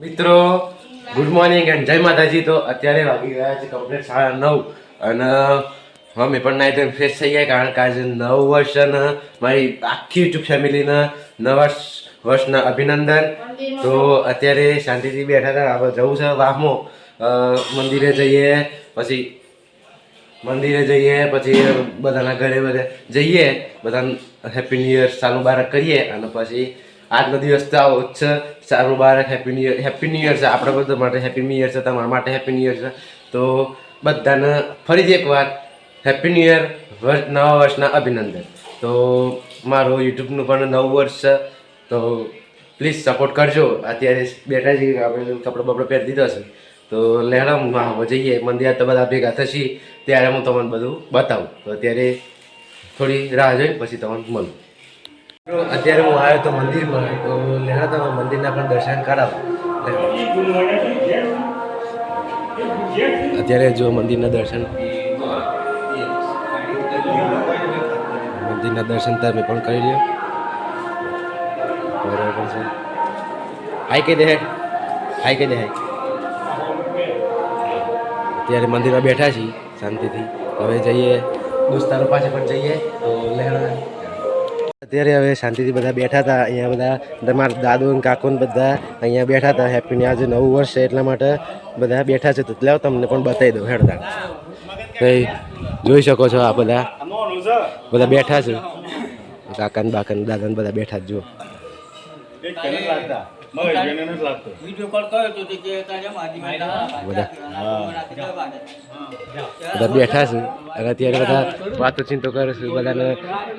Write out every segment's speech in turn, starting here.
મિત્રો good morning and જય માતાજી. તો અત્યારે વાગી ગયા છે કમ્પ્લીટ 9:30 અને અમે પણ નાઈ ધોઈને ફ્રેશ થઈ ગયા કારણ કે આજે 9 વર્ષ અને મારી આખી યુટ્યુબ ફેમિલીના નવા વર્ષના અભિનંદન. તો અત્યારે શાંતિથી બેઠા હતા. આપણે જવું છે વાહમાં મંદિરે જઈએ પછી બધાના ઘરે જઈએ બધાને હેપી ન્યૂ યર સાલ મુબારક કરીએ અને પછી આજનો દિવસ તો આવો છે સાલ મુબારક હેપી ન્યૂ યર છે. આપણા બધા માટે હેપી ન્યૂ યર છે, તમારા માટે હેપી ન્યૂ યર છે. તો બધાને ફરીથી એકવાર હેપી ન્યૂ યર નવા વર્ષના અભિનંદન. તો મારું યુટ્યુબનું પણ 9 વર્ષ છે તો પ્લીઝ સપોર્ટ કરજો. અત્યારે બેઠા છીએ, આપણે કપડો બપડો પહેરી દીધો છે તો લેણા જઈએ મંદિર. તો બધા ભેગા થશી ત્યારે હું તમને બધું બતાવું. તો અત્યારે થોડી રાહ જોઈને પછી તમને મળું. અત્યારે હું આવ્યો તો મંદિરમાં, તો લેણા તમે મંદિરના પણ દર્શન કરાવો. અત્યારે જો મંદિરના દર્શન તમે પણ કરી લ્યો. બરાબર છે. હાઈ કહી દે. અત્યારે મંદિરમાં બેઠા છીએ શાંતિથી. હવે જઈએ દોસ્તારો પાસે પણ જઈએ. તો લેણા અત્યારે હવે શાંતિથી બધા બેઠા હતા. અહીંયા બધા તમારા દાદુ અને કાકુ ને બધા અહીંયા બેઠા હતા. હેપી આજે 9 વર્ષ છે એટલા માટે બધા બેઠા છે. તો લાવ તમને પણ બતાવી દઉં. હેડતા કંઈ જોઈ શકો છો આ બધા બેઠા છે. કાકાને બાકાને દાદાને બધા બેઠા જ જુઓ. બધા બેઠા છે અને અત્યારે બધા વાતો ચિંતો કરે છે. બધાને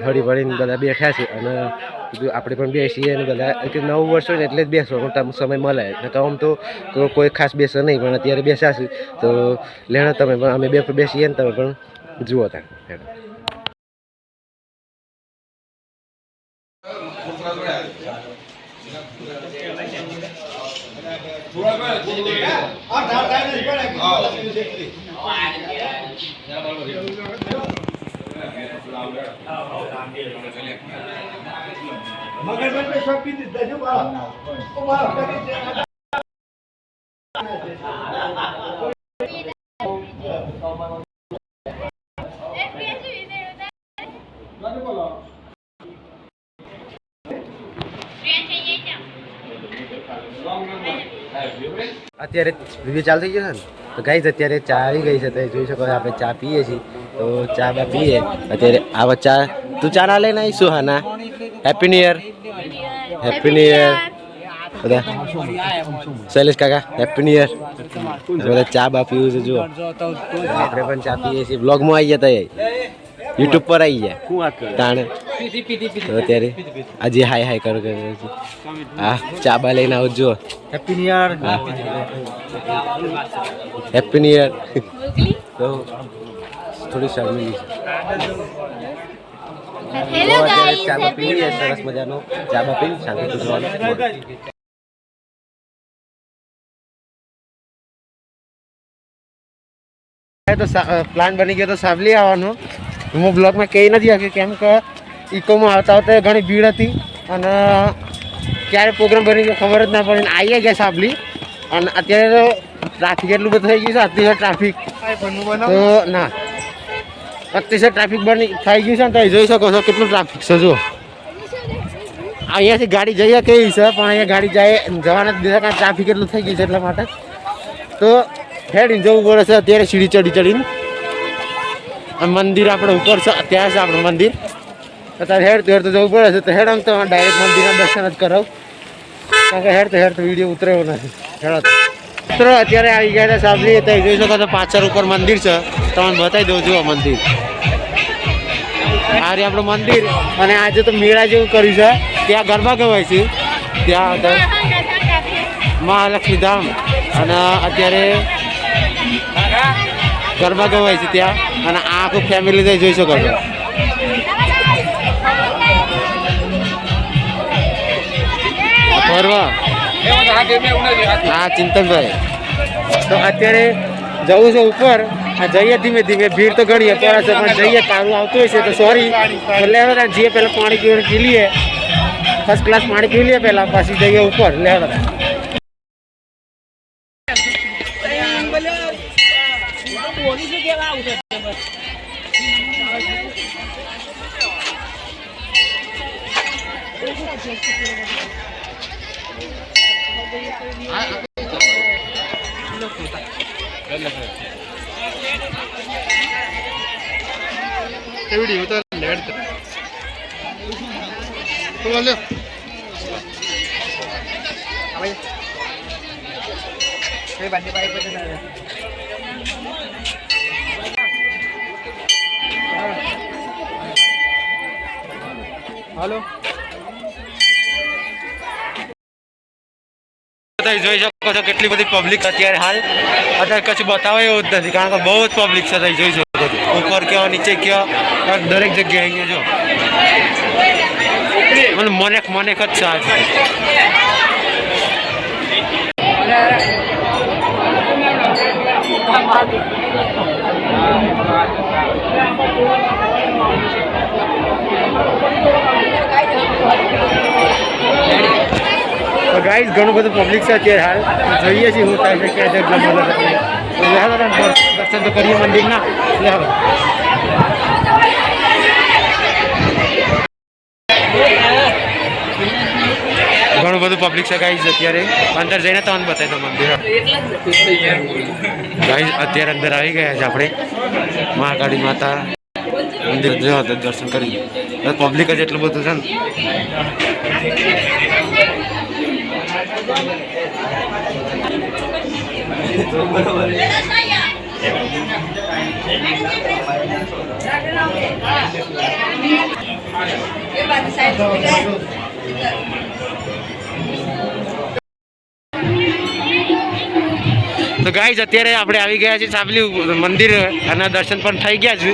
હળી ભળીને બધા બેઠા છે અને આપણે પણ બેસીએ અને બધા 9 વર્ષ હોય ને એટલે જ બેસવાનો સમય મળે. આમ તો કોઈ ખાસ બેસે નહીં, પણ અત્યારે બેસાશે તો લેણો તમે પણ અમે બેસીએ ને તમે પણ જુઓ ત્યાં. અત્યારે વિડીયો ચાલુ થઈ ગયો છે ને તો ગાઈઝ અત્યારે ચા આવી ગઈ છે. તો જોઈ શકો આપણે ચા પીએ છીએ. તો ચા પીએ અત્યારે આવા ચા. તું ચા ના લઈને આવીશું? હા ના. હેપી ન્યૂ યર બધા. શૈલેષ કાકા હેપી ન્યૂ યર. બધા ચા પીવું છે. જુઓ આપણે પણ ચા પીએ છીએ. બ્લોગમાં આવી ગયા હતા, યુટ્યુબ પર આવી ગયા તાણે. અત્યારે આજે હાય કરો હા ચા લઈને આવો. જુઓ હેપી ન્યૂ યર. તો થોડી શર્મિલી છે. ચા પીએ સરસ મજાનો ચા પી શાંતિ જોવાનું. તો પ્લાન બની ગયો તો સાવલી આવવાનો. હું બ્લોગમાં કહી નથી શક્યો કેમ કે ઇકોમાં આવતા ઘણી ભીડ હતી અને ક્યારે પ્રોગ્રામ બની ગયો ખબર જ ના પડી. આવીએ ગયા સાવલી અને અત્યારે તો ટ્રાફિક એટલું બધું થઈ ગયું છે. અતિશય ટ્રાફિક તો ના અતિશય ટ્રાફિક બની થઈ ગયું છે ને. તો જોઈ શકો છો કેટલું ટ્રાફિક છે. જો અહીંયાથી ગાડી જઈએ કેવી છે પણ અહીંયા ગાડી જવાના જ દેખાય કારણ ટ્રાફિક એટલું થઈ ગયું છે એટલા માટે. તો હેડીને જવું પડે છે. અત્યારે સીડી ચડીને મંદિર આપણે ઉપર છે. ત્યાં છે આપણું મંદિર. અત્યારે હેડ તો જવું પડે છે. તો હેડ આમ તો ડાયરેક્ટ મંદિરના દર્શન જ કરાવું કારણ કે હેડ તો વિડીયો ઉતર્યો નથી. હેડો મિત્રો અત્યારે આવી ગયા હતા સાબલી. તો જોઈ શકો તો પાછળ ઉપર મંદિર છે. તમને બતાવી દઉં. જુઓ મંદિર આ આપણું મંદિર. અને આજે તો મેળા જેવું કર્યું છે. ત્યાં ગરબા ગવાય છે. ત્યાં મહાલક્ષ્મી ધામ અને અત્યારે ગરબા ગવાય છે ત્યાં. અને આ આખું ફેમિલી થઈ જોઈ શકો છો. ફરવા હા ચિંતનભાઈ. તો અત્યારે જવું છે ઉપર. જઈએ ધીમે ભીડ તો ઘણી પડે છે પણ જઈએ. કારું આવતું હોય છે તો સોરી. એટલે જઈએ પહેલાં પાણી પી લઈએ. ફર્સ્ટ ક્લાસ પાણી પી લઈએ પહેલાં પછી જઈએ ઉપર. લેવડા વિડીયો તો લેડ તો લે હવે એ બાંધી પાઈ પર હાલો જોઈ શકો છો કેટલી બધી પબ્લિક અત્યારે હાલ અત્યારે કશું બતાવે એવું જ નથી કારણ કે બહુ જ પબ્લિક છે જોઈ શકો છો ઉપર કયો નીચે કયો દરેક જગ્યાએ અહીંયા જો મને જ છે આજ તો ગાઈસ ઘણું બધું પબ્લિક છે અત્યારે હાલ જોઈએ છીએ હું થાય છે કે દર્શન તો કરીએ મંદિરના એટલે હવે ઘણું બધું પબ્લિક છે ગાઈસ અત્યારે અંદર જઈને તમને બતાવી દો મંદિર ગાઈસ અત્યારે અંદર આવી ગયા છે આપણે મહાકાળી માતા મંદિર જો દર્શન કરી પબ્લિક જ એટલું બધું છે ને તો ગાઈસ અત્યારે આપણે આવી ગયા છીએ સાબલી મંદિર અને દર્શન પણ થઈ ગયા છે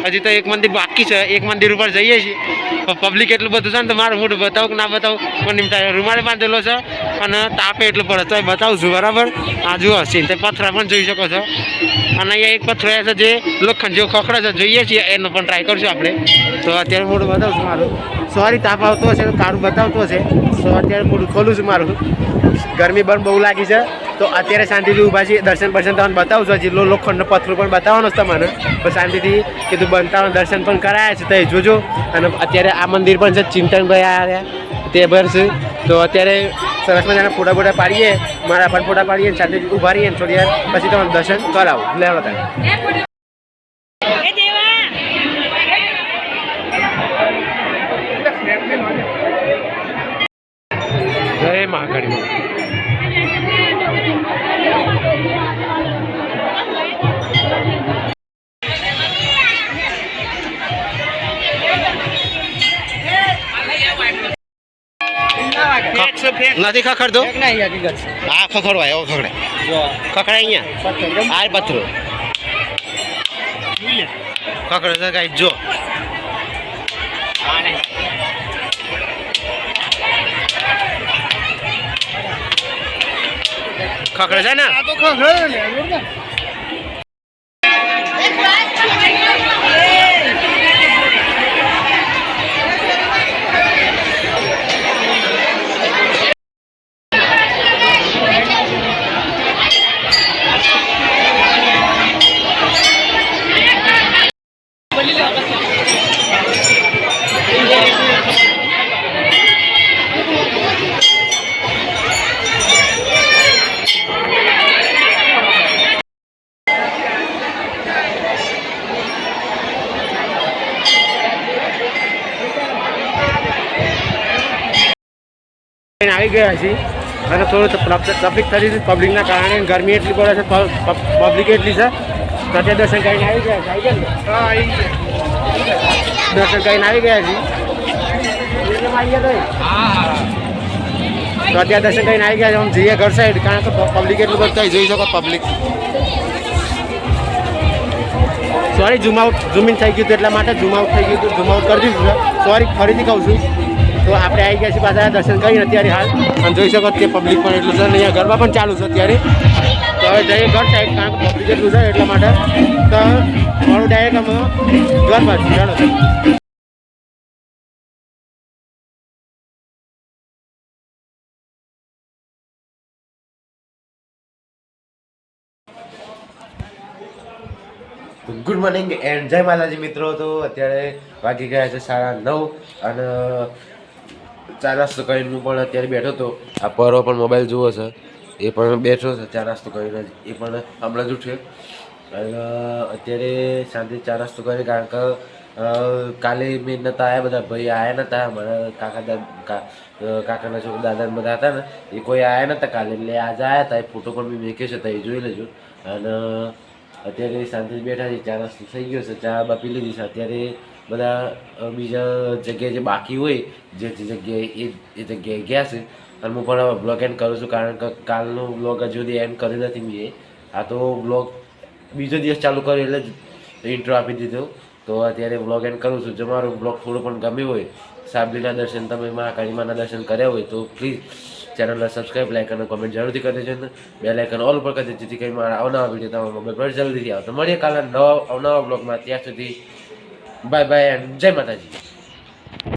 હજી તો એક મંદિર બાકી છે એક મંદિર ઉપર જઈએ છીએ પબ્લિક એટલું બધું છે ને તો મારું મોઢું બતાવું કે ના બતાવું પણ રૂમાલે બાંધેલો છે અને તાપે એટલું પડે તો બતાવું છું બરાબર આ જુઓ સીન તે પથરા પણ જોઈ શકો છો અને અહીંયા એક પથ્થર છે જે લોખંડ જેવો ખખડે છે જોઈએ છીએ એનો પણ ટ્રાય કરશું આપણે તો અત્યારે મોઢું બતાવું છું મારું સોરી તાપ આવતો હશે તો કાળું બતાવતો હશે તો અત્યારે મોઢું ખોલું છું મારું ગરમી પણ બહુ લાગી છે તો અત્યારે શાંતિથી ઊભા છીએ દર્શન તમને બતાવું છું હજી લોખંડનો પથ્થર પણ બતાવવાનો છે તમને પણ શાંતિથી કીધું બનતા દર્શન પણ કરાયા છે તો એ જોજો અને અત્યારે આ મંદિર પણ છે ચિંતનભાઈ આવ્યા તે ભરશે તો અત્યારે સરસ મજાના ફોટા પાડીએ મારા પણ ફોટા પાડીએ શાંતિથી ઊભા રહીએ થોડી વાર પછી તમને દર્શન કરાવો લેવા હતા જય મહાકાળી નથી ખખડતો હા ખખડવાય એવો ખખડે ખખડે અહીંયા આ પથ્થરો ખખડે છે કાંઈ જો ખખડે છે ને આવી ગયા છીએ અને થોડું ટ્રાફિક થઈ છે પબ્લિકના કારણે ગરમી એટલી પડે છે પબ્લિક એટલી છે તો અત્યારે દર્શન કરીને આવી ગયા દર્શન કરીને આવી ગયા છીએ તો અત્યારે દર્શન કરીને આવી ગયા છે આમ જઈએ ઘર સાઈડ કારણ કે પબ્લિક એટલું બધું થાય જોઈ શકો પબ્લિક સોરી ઝૂમ ઇન થઈ ગયું હતું એટલા માટે ઝૂમ આઉટ થઈ ગયું હતું ઝૂમ આઉટ કરી દીધું સોરી ફરીથી કહું છું તો આપણે આવી ગયા છીએ પાછા દર્શન કરીને અત્યારે હાલ અને જોઈ શકો કે પબ્લિક પણ એટલું છે અહીંયા ગરબા પણ ચાલુ છે અત્યારે તો હવે જઈએ ઘર સાઈડ કારણ કે પબ્લિક એટલું છે એટલા માટે તો મારું ડાયરેક્ટ અમે ઘર બાજુ ચાલો ગુડ મોર્નિંગ એન્ડ જય માતાજી મિત્રો. તો અત્યારે વાગી ગયા છે 9:30 અને ચા નાસ્તો કરીને હું પણ અત્યારે બેઠો હતો. આ પરો પણ મોબાઈલ જુઓ છે, એ પણ બેઠો છે ચા નાસ્તો કરીને, એ પણ હમણાં જ ઉઠ્યો. અને અત્યારે શાંતિ ચા નાસ્તો કરીને, કારણ કે કાલે મેં નહોતા આવ્યા, બધા ભાઈ આવ્યા નહોતા, મારા કાકાના છોકરા દાદાને બધા હતા ને, એ કોઈ આવ્યા નહોતા કાલે, એટલે આજે આવ્યા હતા. એ ફોટો પણ મેં મેક્યો છે, તો એ જોઈ લેજો. અને અત્યારે શાંતિથી બેઠા છે, ચા નાસ્તો થઈ ગયો છે, ચા બા પી લીધી છે. અત્યારે બધા બીજા જગ્યાએ જે બાકી હોય જે જગ્યાએ એ જગ્યાએ ગયા છે. અને હું પણ બ્લોગ એન્ડ કરું છું, કારણ કે કાલનો બ્લોગ હજુ સુધી એન્ડ કર્યો નથી મેં. આ તો બ્લોગ બીજો દિવસ ચાલુ કર્યો એટલે જ ઇન્ટ્રો આપી દીધો. તો અત્યારે બ્લોગ એન્ડ કરું છું. જો મારો બ્લોગ થોડો પણ ગમ્યો હોય, સાબલીના દર્શન તમે મહાકાળી માના દર્શન કર્યા હોય, તો પ્લીઝ ચેનલને સબસ્ક્રાઈબ, લાઈક અને કોમેન્ટ જરૂરથી કરી દેજો. બે લાઈકન ઓલ ઉપર કરી દેજો, જેથી કરી મારા અવનવા વિડીયો તમારા મોબાઈલ પર જલ્દીથી આવે. તો મળીએ કાલે નવા બ્લોગમાં. ત્યાં સુધી બાય બાય એન્ડ જય માતાજી.